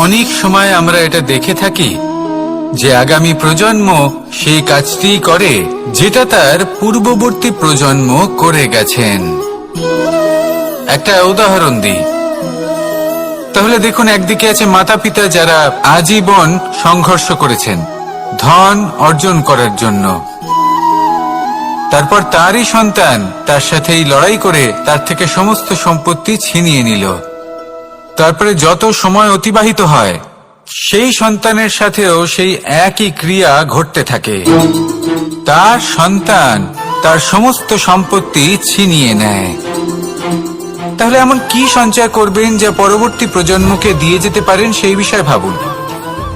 অনেক সময় আমরা এটা দেখে থাকি যে আগামী প্রজন্ম সেই কাজটি করে যেটা তার পূর্ববর্তী প্রজন্ম করে গেছেন। একটা উদাহরণ দিই। তাহলে দেখুন, একদিকে আছে মাতা পিতা যারা আজীবন সংঘর্ষ করেছেন ধন অর্জন করার জন্য। তারপর তারই সন্তান তার সাথেই লড়াই করে তার থেকে সমস্ত সম্পত্তি ছিনিয়ে নিল। তারপরে যত সময় অতিবাহিত হয় সেই সন্তানের সাথেও সেই একই ক্রিয়া ঘটতে থাকে। তার সন্তান তার সমস্ত সম্পত্তি ছিনিয়ে নেয়। তাহলে এমন কি সঞ্চয় করবেন যা পরবর্তী প্রজন্মকে দিয়ে যেতে পারেন সেই বিষয়ে ভাবুন।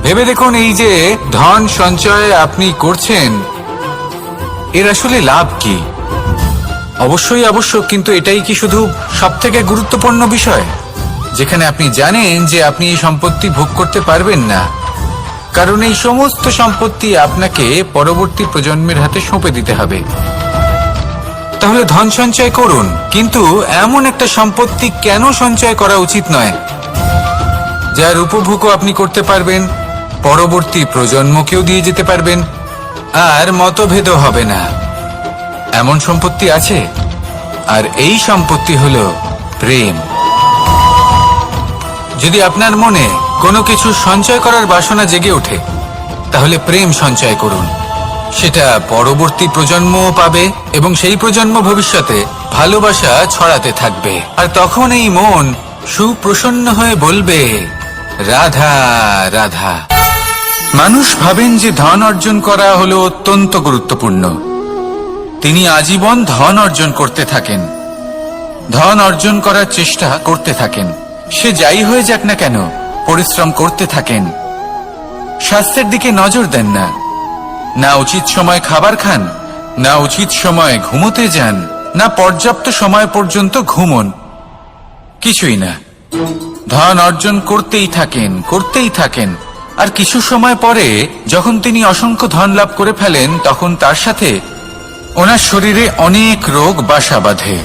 ভেবে দেখুন, এই যে ধন সঞ্চয় আপনি করছেন এর আসলে লাভ কি? অবশ্যই আবশ্যক, কিন্তু এটাই কি শুধু সবথেকে গুরুত্বপূর্ণ বিষয় যেখানে আপনি জানেন যে আপনি এই সম্পত্তি ভোগ করতে পারবেন না, কারণ এই সমস্ত সম্পত্তি আপনাকে পরবর্তী প্রজন্মের হাতে সঁপে দিতে হবে। তাহলে ধন সঞ্চয় করুন, কিন্তু এমন একটা সম্পত্তি কেন সঞ্চয় করা উচিত নয় যার উপভোগও আপনি করতে পারবেন, পরবর্তী প্রজন্মকেও দিয়ে যেতে পারবেন, আর মতভেদও হবে না। এমন সম্পত্তি আছে, আর এই সম্পত্তি হলো প্রেম। যদি আপনার মনে কোনো কিছু সঞ্চয় করার বাসনা জেগে ওঠে, তাহলে প্রেম সঞ্চয় করুন। সেটা পরবর্তী প্রজন্মও পাবে এবং সেই প্রজন্ম ভবিষ্যতে ভালোবাসা ছড়াতে থাকবে। আর তখন এই মন সুপ্রসন্ন হয়ে বলবে, রাধা রাধা। মানুষ ভাবেন যে ধন অর্জন করা হলো অত্যন্ত গুরুত্বপূর্ণ। তিনি আজীবন ধন অর্জন করতে থাকেন, ধন অর্জন করার চেষ্টা করতে থাকেন। সে যাই হয়ে যাক না কেন, পরিশ্রম করতে থাকেন। স্বাস্থ্যের দিকে নজর দেন না, না উচিত সময় খাবার খান, না উচিত সময় ঘুমোতে যান, না পর্যাপ্ত সময় পর্যন্ত ঘুমন, কিছুই না। ধন অর্জন করতেই থাকেন, করতেই থাকেন। আর কিছু সময় পরে যখন তিনি অসংখ্য ধন লাভ করে ফেলেন, তখন তার সাথে ওনার শরীরে অনেক রোগ বাসা বাঁধে।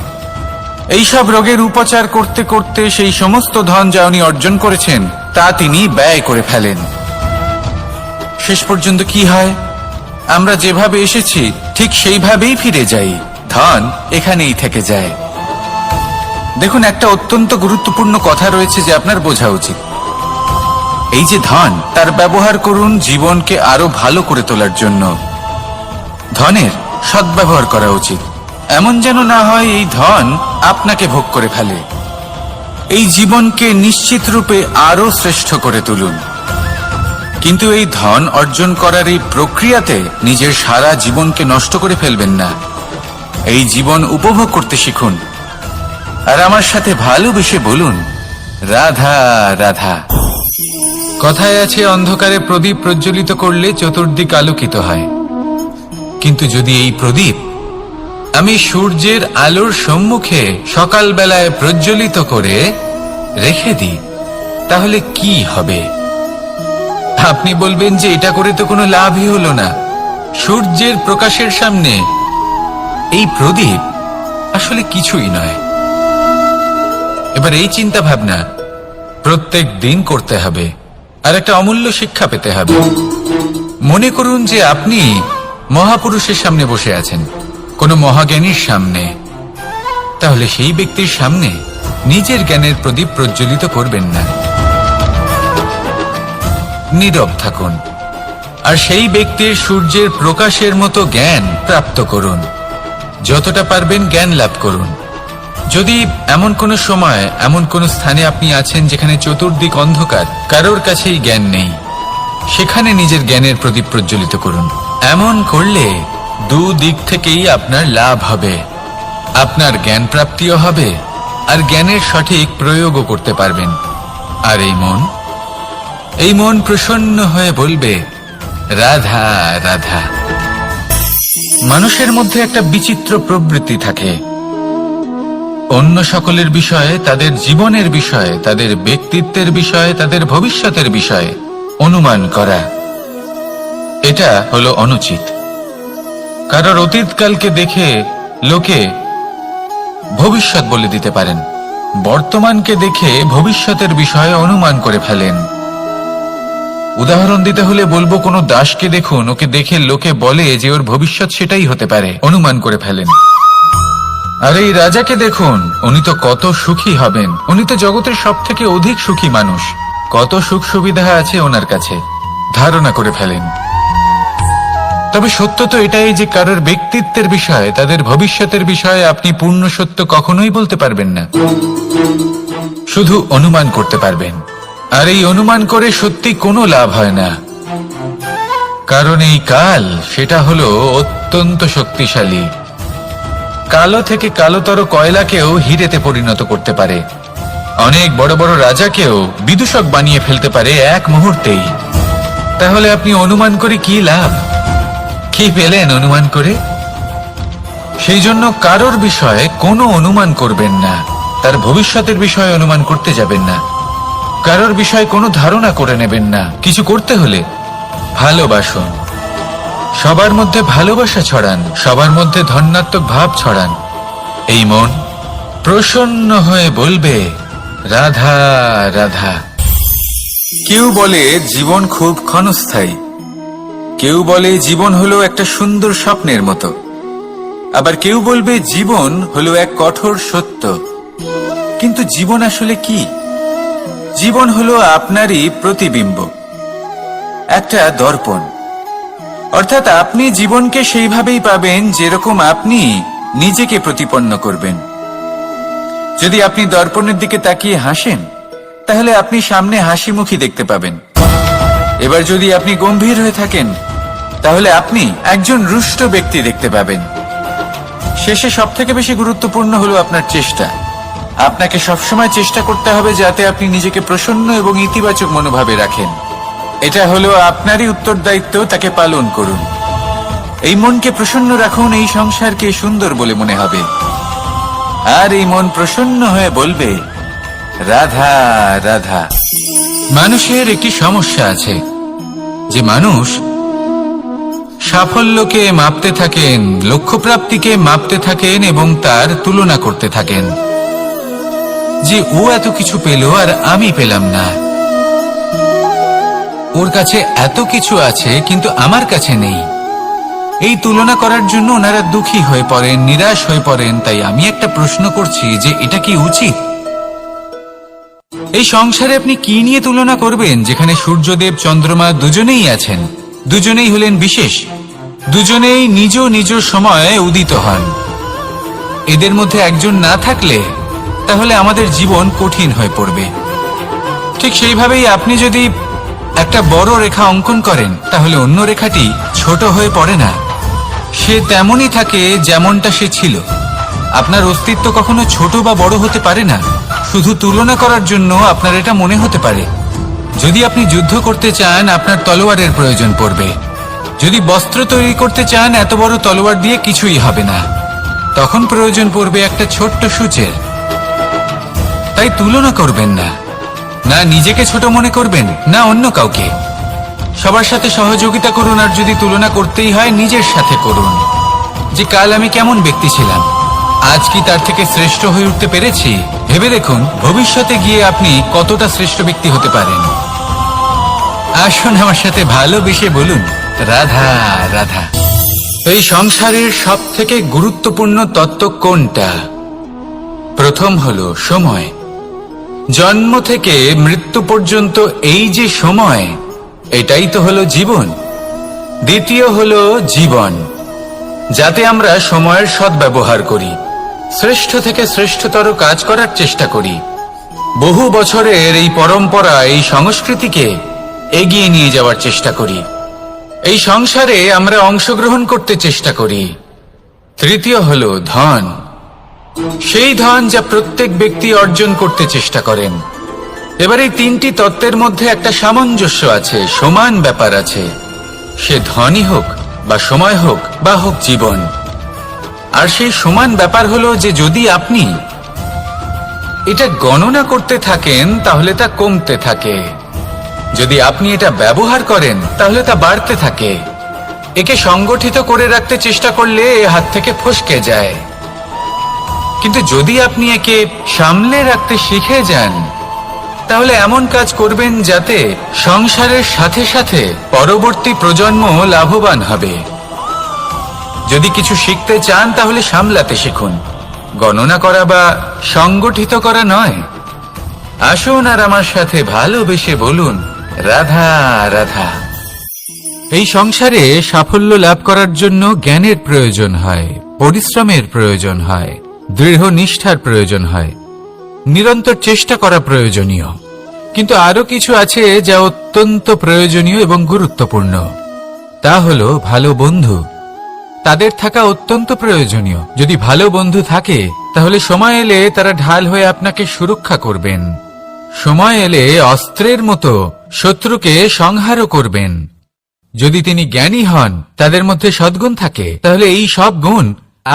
এইসব রোগের উপচার করতে করতে সেই সমস্ত ধন যা উনি অর্জন করেছেন তা তিনি ব্যয় করে ফেলেন। শেষ পর্যন্ত কি হয়? আমরা যেভাবে এসেছি ঠিক সেইভাবেই ফিরে যাই, ধন এখানেই থেকে যায়। দেখুন, একটা অত্যন্ত গুরুত্বপূর্ণ কথা রয়েছে যে আপনার বোঝা উচিত। এই যে ধন, তার ব্যবহার করুন জীবনকে আরো ভালো করে তোলার জন্য। ধনের সদ্ব্যবহার করা উচিত, এমন যেন না হয় এই ধন আপনাকে ভোগ করে ফেলে। এই জীবনকে নিশ্চিত রূপে আরো শ্রেষ্ঠ করে তুলুন। কিন্তু এই ধন অর্জন করার এই প্রক্রিয়াতে নিজের সারা জীবনকে নষ্ট করে ফেলবেন না। এই জীবন উপভোগ করতে শিখুন, আর আমার সাথে ভালোবেসে বলুন, রাধা রাধা। কথায় আছে, অন্ধকারে প্রদীপ প্রজ্বলিত করলে চতুর্দিক আলোকিত হয়। কিন্তু যদি এই প্রদীপ আমি সূর্যের আলোর সম্মুখে সকালবেলায় প্রজ্বলিত করে রেখে দিই, তাহলে কি হবে? আপনি বলবেন যে এটা করে তো কোনো লাভই হলো না। সূর্যের প্রকাশের সামনে এই প্রদীপ আসলে কিছুই নয়। এবার এই চিন্তা ভাবনা প্রত্যেক দিন করতে হবে, আর একটা অমূল্য শিক্ষা পেতে হবে। মনে করুন যে আপনি মহাপুরুষের সামনে বসে আছেন, কোনো মহাজ্ঞানীর সামনে। তাহলে সেই ব্যক্তির সামনে নিজের জ্ঞানের প্রদীপ প্রজ্বলিত করবেন না, নীরব থাকুন, আর সেই ব্যক্তির সূর্যের প্রকাশের মতো জ্ঞান প্রাপ্ত করুন। যতটা পারবেন জ্ঞান লাভ করুন। যদি এমন কোনো সময়, এমন কোনো স্থানে আপনি আছেন যেখানে চতুর্দিক অন্ধকার, কারোর কাছেই জ্ঞান নেই, সেখানে নিজের জ্ঞানের প্রদীপ প্রজ্বলিত করুন। এমন করলে দুদিক থেকেই আপনার লাভ হবে। আপনার জ্ঞান প্রাপ্তিও হবে, আর জ্ঞানের সঠিক প্রয়োগও করতে পারবেন। আর এই মন প্রসন্ন হয়ে বলবে, রাধা রাধা। মানুষের মধ্যে একটা বিচিত্র প্রবৃত্তি থাকে, অন্য সকলের বিষয়ে, তাদের জীবনের বিষয়ে, তাদের ব্যক্তিত্বের বিষয়ে, তাদের ভবিষ্যতের বিষয়ে অনুমান করা। এটা হলো অনুচিত। কারোর অতীতকালকে দেখে লোকে ভবিষ্যৎ বলে দিতে পারেন, বর্তমানকে দেখে ভবিষ্যতের বিষয়ে অনুমান করে ফেলেন। উদাহরণ দিতে হলে বলবো, কোনো দাসকে দেখুন, ওকে দেখে লোকে বলে যে ওর ভবিষ্যৎ সেটাই হতে পারে, অনুমান করে ফেলেন। আর এই রাজাকে দেখুন, উনি তো কত সুখী হবেন, উনি তো জগতের সব থেকে অধিক সুখী মানুষ, কত সুখ সুবিধা আছে ওনার কাছে, ধারণা করে ফেলেন। তবে সত্য তো এটাই যে কারোর ব্যক্তিত্বের বিষয়ে, তাদের ভবিষ্যতের বিষয়ে আপনি পূর্ণ সত্য কখনোই বলতে পারবেন না, শুধু অনুমান করতে পারবেন। আর এই অনুমান করে সত্যি কোনো লাভ হয় না, কারণ এই কাল সেটা হলো অত্যন্ত শক্তিশালী। কালো থেকে কালোতর কয়লাকেও হিরেতে পরিণত করতে পারে, অনেক বড় বড় রাজাকেও বিদূষক বানিয়ে ফেলতে পারে এক মুহূর্তেই। তাহলে আপনি অনুমান করে কি লাভ? কি পেলেন অনুমান করে? সেই জন্য কারোর বিষয়ে কোনো অনুমান করবেন না, তার ভবিষ্যতের বিষয়ে অনুমান করতে যাবেন না, কারোর বিষয়ে কোনো ধারণা করে নেবেন না। কিছু করতে হলে ভালোবাসুন, সবার মধ্যে ভালোবাসা ছড়ান, সবার মধ্যে ধন্যাত্মক ভাব ছড়ান। এই মন প্রসন্ন হয়ে বলবে রাধা রাধা। কেউ বলে জীবন খুব ক্ষণস্থায়ী, কেউ বলে জীবন হলো একটা সুন্দর স্বপ্নের মতো, আবার কেউ বলবে জীবন হলো এক কঠোর সত্য। কিন্তু জীবন আসলে কি? জীবন হলো আপনারই প্রতিবিম্ব, একটা দর্পণ। অর্থাৎ আপনি জীবনকে সেইভাবেই পাবেন যেরকম আপনি নিজেকে প্রতিপন্ন করবেন। যদি আপনি দর্পণের দিকে তাকিয়ে হাসেন, তাহলে আপনি সামনে হাসি মুখী দেখতে পাবেন। এবার যদি আপনি গম্ভীর হয়ে থাকেন, তাহলে আপনি একজন রুষ্ট ব্যক্তি দেখতে পাবেন। শেষে সবথেকে বেশি গুরুত্বপূর্ণ হলো আপনার চেষ্টা। আপনাকে সবসময় চেষ্টা করতে হবে যাতে আপনি নিজেকে প্রসন্ন এবং ইতিবাচক মনোভাবে রাখেন। এটা হলো আপনারই উত্তরদায়িত্ব, তাকে পালন করুন। এই মনকে প্রসন্ন রাখুন, এই সংসারকে সুন্দর বলে মনে হবে। আর এই মন প্রসন্ন হয়ে বলবে রাধা রাধা। মানুষের একটি সমস্যা আছে, যে মানুষ সাফল্যকে মাপতে থাকেন, লক্ষ্যপ্রাপ্তিকে মাপতে থাকেন এবং তার তুলনা করতে থাকেন, যে ও এত কিছু পেল আর আমি পেলাম না, ওর কাছে এত কিছু আছে কিন্তু আমার কাছে নেই। এই তুলনা করার জন্য ওনারা দুঃখী হয়ে পড়েন, নিরাশ হয়ে পড়েন। তাই আমি একটা প্রশ্ন করছি যে এটা কি উচিত? এই সংসারে আপনি কি নিয়ে তুলনা করবেন, যেখানে সূর্যদেব চন্দ্রমা দুজনেই আছেন, দুজনেই হলেন বিশেষ, দুজনেই নিজ নিজ সময়ে উদিত হন। এদের মধ্যে একজন না থাকলে তাহলে আমাদের জীবন কঠিন হয়ে পড়বে। ঠিক সেইভাবেই আপনি যদি একটা বড় রেখা অঙ্কন করেন, তাহলে অন্য রেখাটি ছোট হয়ে পড়ে না, সে তেমনই থাকে যেমনটা সে ছিল। আপনার অস্তিত্ব কখনো ছোট বা বড় হতে পারে না। শুধু তুলনা করার জন্য আপনার এটা মনে হতে পারে। যদি আপনি যুদ্ধ করতে চান, আপনার তলোয়ারের প্রয়োজন পড়বে। যদি বস্ত্র তৈরি করতে চান, এত বড় তলোয়ার দিয়ে কিছুই হবে না, তখন প্রয়োজন পড়বে একটা ছোট্ট সূচের। তাই তুলনা করবেন না, না নিজেকে ছোট মনে করবেন, না অন্য কাউকে। সবার সাথে সহযোগিতা করুন, আর যদি তুলনা করতেই হয় নিজের সাথে করুন, যে কাল আমি কেমন ব্যক্তি ছিলাম, আজ কি তার থেকে শ্রেষ্ঠ হয়ে উঠতে পেরেছি? ভেবে দেখুন ভবিষ্যতে গিয়ে আপনি কতটা শ্রেষ্ঠ ব্যক্তি হতে পারেন। আসুন আমার সাথে ভালোবেসে বলুন রাধা রাধা। এই সংসারের সব থেকে গুরুত্বপূর্ণ তত্ত্ব কোনটা? প্রথম হলো সময়। জন্ম থেকে মৃত্যু পর্যন্ত এই যে সময়, এটাই তো হলো জীবন। দ্বিতীয় হলো জীবন, যাতে আমরা সময়ের সদ্ব্যবহার করি, শ্রেষ্ঠ থেকে শ্রেষ্ঠতর কাজ করার চেষ্টা করি। বহু বছরের এই পরম্পরা, এই সংস্কৃতিকে এগিয়ে নিয়ে যাওয়ার চেষ্টা করি। এই সংসারে আমরা অংশগ্রহণ করতে চেষ্টা করি। তৃতীয় হলো ধন, সেই ধন যা প্রত্যেক ব্যক্তি অর্জন করতে চেষ্টা করেন। এবার এই তিনটি তত্ত্বের মধ্যে একটা সামঞ্জস্য আছে, সমান ব্যাপার আছে। সে ধনই হোক বা সময় হোক বা হোক জীবন। আর সেই সমান ব্যাপার হলো যে যদি আপনি এটা গণনা করতে থাকেন, তাহলে তা কমতে থাকে। যদি আপনি এটা ব্যবহার করেন, তাহলে তা বাড়তে থাকে। একে সংগঠিত করে রাখতে চেষ্টা করলে এ হাত থেকে ফসকে যায়। কিন্তু যদি আপনি একে সামলে রাখতে শিখে যান, তাহলে এমন কাজ করবেন যাতে সংসারের সাথে সাথে পরবর্তী প্রজন্ম লাভবান হবে। যদি কিছু শিখতে চান তাহলে সামলাতে শিখুন, গণনা করা বা সংগঠিত করা নয়। আসুন আর আমার সাথে ভালোবেসে বলুন, রাধা রাধা। এই সংসারে সাফল্য লাভ করার জন্য জ্ঞানের প্রয়োজন হয়, পরিশ্রমের প্রয়োজন হয়, দৃঢ় নিষ্ঠার প্রয়োজন হয়, নিরন্তর চেষ্টা করা প্রয়োজনীয়। কিন্তু আরো কিছু আছে যা অত্যন্ত প্রয়োজনীয় এবং গুরুত্বপূর্ণ। তা হলো ভালো বন্ধু। তাদের থাকা অত্যন্ত প্রয়োজনীয়। যদি ভালো বন্ধু থাকে তাহলে সময় এলে তারা ঢাল হয়ে আপনাকে সুরক্ষা করবেন। সময় এলে অস্ত্রের মতো শত্রুকে সংহারও করবেন। যদি তিনি জ্ঞানী হন, তাদের মধ্যে সদ্গুণ থাকে, তাহলে এই সব গুণ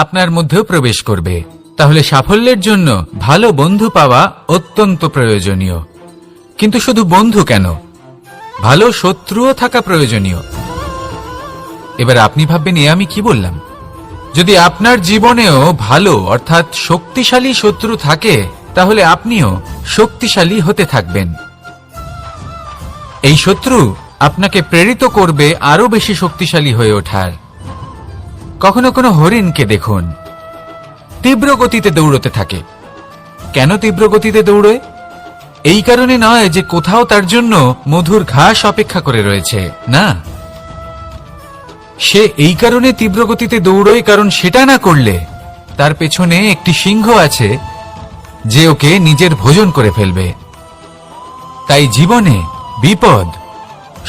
আপনার মধ্যেও প্রবেশ করবে। তাহলে সাফল্যের জন্য ভালো বন্ধু পাওয়া অত্যন্ত প্রয়োজনীয়। কিন্তু শুধু বন্ধু কেন, ভালো শত্রুও থাকা প্রয়োজনীয়। এবার আপনি ভাববেন, আমি কি বললাম? যদি আপনার জীবনেও ভালো অর্থাৎ শক্তিশালী শত্রু থাকে, তাহলে আপনিও শক্তিশালী হতে থাকবেন। এই শত্রু আপনাকে প্রেরিত করবে আরো বেশি শক্তিশালী হয়ে ওঠার। কখনো কোনো হরিণকে দেখুন, তীব্র গতিতে দৌড়তে থাকে। কেন তীব্র গতিতে দৌড়ে? এই কারণে নয় যে কোথাও তার জন্য মধুর ঘাস অপেক্ষা করে রয়েছে, না। সে এই কারণে তীব্র গতিতে দৌড়য় কারণ সেটা না করলে তার পেছনে একটি সিংহ আছে যে ওকে নিজের ভোজন করে ফেলবে। তাই জীবনে বিপদ,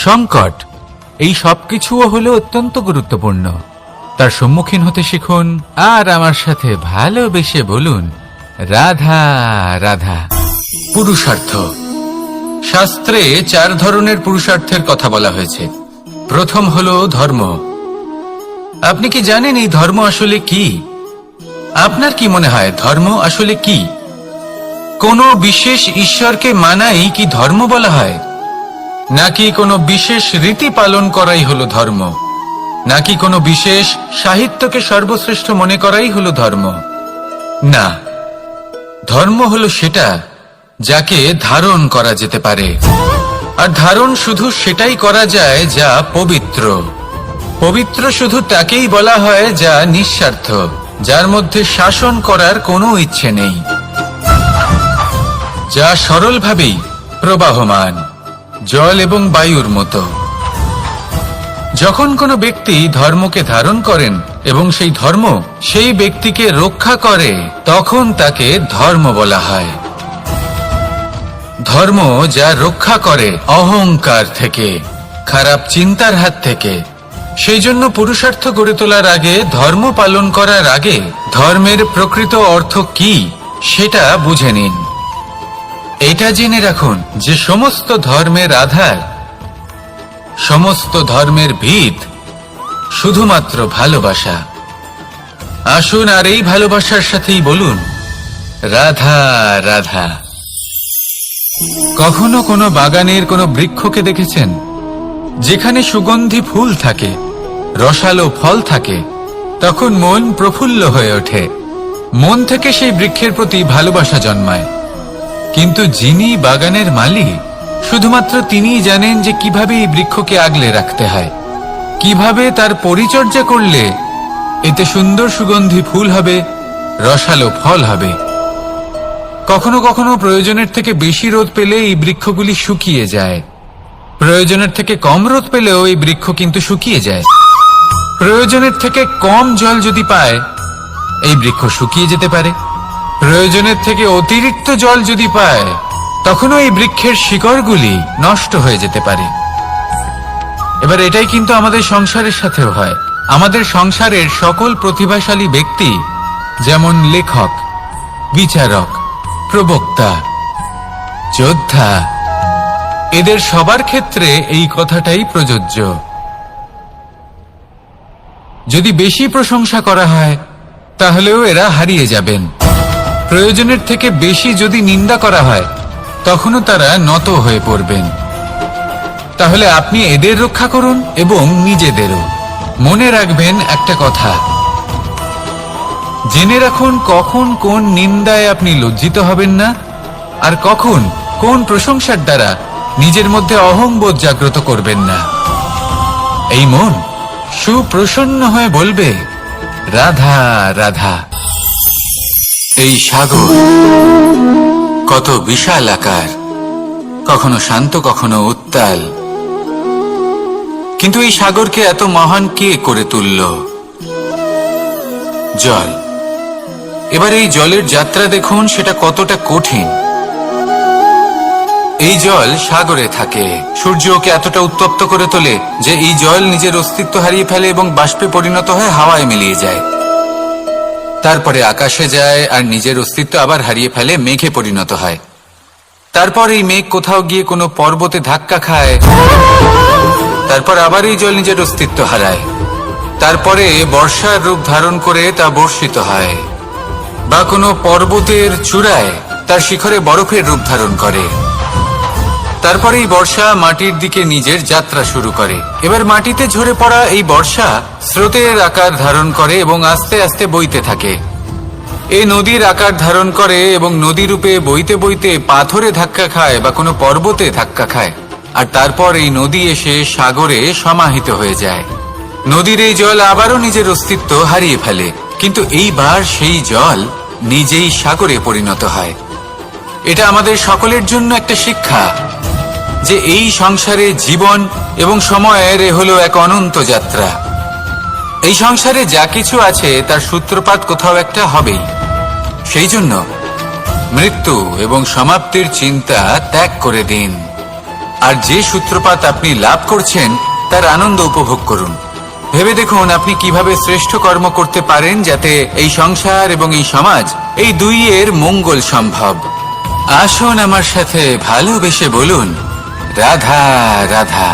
সংকট এই সবকিছুও হলো অত্যন্ত গুরুত্বপূর্ণ। তার সম্মুখীন হতে শিখুন আর আমার সাথে ভালোবেসে বলুন, রাধা রাধা। পুরুষার্থ। শাস্ত্রে 4 ধরনের পুরুষার্থের কথা বলা হয়েছে। প্রথম হলো ধর্ম। আপনি কি জানেন এই ধর্ম আসলে কি? আপনার কি মনে হয় ধর্ম আসলে কি? কোনো বিশেষ ঈশ্বরকে মানাই কি ধর্ম বলা হয়? নাকি কোনো বিশেষ রীতি পালন করাই হলো ধর্ম? নাকি কোনো বিশেষ সাহিত্যকে সর্বশ্রেষ্ঠ মনে করাই হলো ধর্ম? না, ধর্ম হলো সেটা যাকে ধারণ করা যেতে পারে। আর ধারণ শুধু সেটাই করা যায় যা পবিত্র। পবিত্র শুধু তাকেই বলা হয় যা নিঃস্বার্থ, যার মধ্যে শাসন করার কোনো ইচ্ছে নেই, যা সরলভাবেই প্রবাহমান, জল এবং বায়ুর মতো। যখন কোনো ব্যক্তি ধর্মকে ধারণ করেন এবং সেই ধর্ম সেই ব্যক্তিকে রক্ষা করে, তখন তাকে ধর্ম বলা হয়। ধর্ম যা রক্ষা করে অহংকার থেকে, খারাপ চিন্তার হাত থেকে। সেই জন্য পুরুষার্থ গড়ে তোলার আগে, ধর্ম পালন করার আগে ধর্মের প্রকৃত অর্থ কি সেটা বুঝে নিন। এটা জেনে রাখুন যে সমস্ত ধর্মের আধার, সমস্ত ধর্মের ভিত শুধুমাত্র ভালোবাসা। আসুন আর এই ভালোবাসার সাথেই বলুন, রাধা রাধা। কখনো কোনো বাগানের কোনো বৃক্ষকে দেখেছেন যেখানে সুগন্ধি ফুল থাকে, রসালো ফল থাকে? তখন মন প্রফুল্ল হয়ে ওঠে, মন থেকে সেই বৃক্ষের প্রতি ভালোবাসা জন্মায়। কিন্তু যিনি বাগানের মালিক, শুধুমাত্র তিনিই জানেন যে কিভাবে এই বৃক্ষকে আগলে রাখতে হয়, কিভাবে তার পরিচর্যা করলে এতে সুন্দর সুগন্ধি ফুল হবে, রসালো ফল হবে। কখনো কখনো প্রয়োজনের থেকে বেশি রোদ পেলে এই বৃক্ষগুলি শুকিয়ে যায়, প্রয়োজনের থেকে কম রোদ পেলেও এই বৃক্ষ কিন্তু শুকিয়ে যায়। প্রয়োজনের থেকে কম জল যদি পায়, এই বৃক্ষ শুকিয়ে যেতে পারে। প্রয়োজনের থেকে অতিরিক্ত জল যদি পায়, তখনও এই বৃক্ষের শিকড়গুলি নষ্ট হয়ে যেতে পারে। এবার এটাই কিন্তু আমাদের সংসারের সাথেও হয়। আমাদের সংসারের সকল প্রতিভাশালী ব্যক্তি, যেমন লেখক, বিচারক, প্রবক্তা, যোদ্ধা, এদের সবার ক্ষেত্রে এই কথাটাই প্রযোজ্য। যদি বেশি প্রশংসা করা হয় তাহলেও এরা হারিয়ে যাবেন। প্রয়োজনের থেকে বেশি যদি নিন্দা করা হয়, তখনও তারা নত হয়ে পড়বেন। তাহলে আপনি এদের রক্ষা করুন এবং নিজেদেরও। মনে রাখবেন একটা কথা, জেনে রাখুন কখন কোন নিন্দায় আপনি লজ্জিত হবেন না আর কখন কোন প্রশংসার দ্বারা নিজের মধ্যে অহংবোধ জাগ্রত করবেন না। এই মন সুপ্রসন্ন হয়ে বলবে, রাধা রাধা। এই সাগর কত বিশাল আকার, কখনো শান্ত কখনো উত্তাল, কিন্তু এই সাগরকে এত মহান কে করে তুলল? জল। এবার এই জলের যাত্রা দেখুন, সেটা কতটা কঠিন। এই জল সাগরে থাকে, সূর্য ওকে এতটা উত্তপ্ত করে তোলে যে এই জল নিজের অস্তিত্ব হারিয়ে ফেলে এবং বাষ্পে পরিণত হয়ে হাওয়ায় মিলিয়ে যায়। তারপরে আকাশে যায় আর নিজের অস্তিত্ব আবার হারিয়ে ফেলে, মেঘে পরিণত হয়। তারপর এই মেঘ কোথাও গিয়ে কোনো পর্বতে ধাক্কা খায়, তারপর আবার এই জল নিজের অস্তিত্ব হারায়। তারপরে বর্ষার রূপ ধারণ করে তা বর্ষিত হয়, বা কোনো পর্বতের চূড়ায় তার শিখরে বরফের রূপ ধারণ করে। তারপরে এই বর্ষা মাটির দিকে নিজের যাত্রা শুরু করে। এবার মাটিতে ঝরে পড়া এই বর্ষা স্রোতের আকার ধারণ করে এবং আস্তে আস্তে বইতে থাকে। এই নদীর আকার ধারণ করে এবং নদী রূপে বইতে বইতে পাথরে ধাক্কা খায় বা কোনো পর্বতে ধাক্কা খায়, আর তারপর এই নদী এসে সাগরে সমাহিত হয়ে যায়। নদীর এই জল আবারও নিজের অস্তিত্ব হারিয়ে ফেলে, কিন্তু এইবার সেই জল নিজেই সাগরে পরিণত হয়। এটা আমাদের সকলের জন্য একটা শিক্ষা যে এই সংসারে জীবন এবং সময়ের এ হলো এক অনন্ত যাত্রা। এই সংসারে যা কিছু আছে তার সূত্রপাত কোথাও একটা হবেই। সেই জন্য মৃত্যু এবং সমাপ্তির চিন্তা ত্যাগ করে দিন, আর যে সূত্রপাত আপনি লাভ করছেন তার আনন্দ উপভোগ করুন। ভেবে দেখুন আপনি কিভাবে শ্রেষ্ঠ কর্ম করতে পারেন যাতে এই সংসার এবং এই সমাজ, এই দুইয়ের মঙ্গল সম্ভব। আসুন আমার সাথে ভালোবেসে বলুন, রাধা রাধা।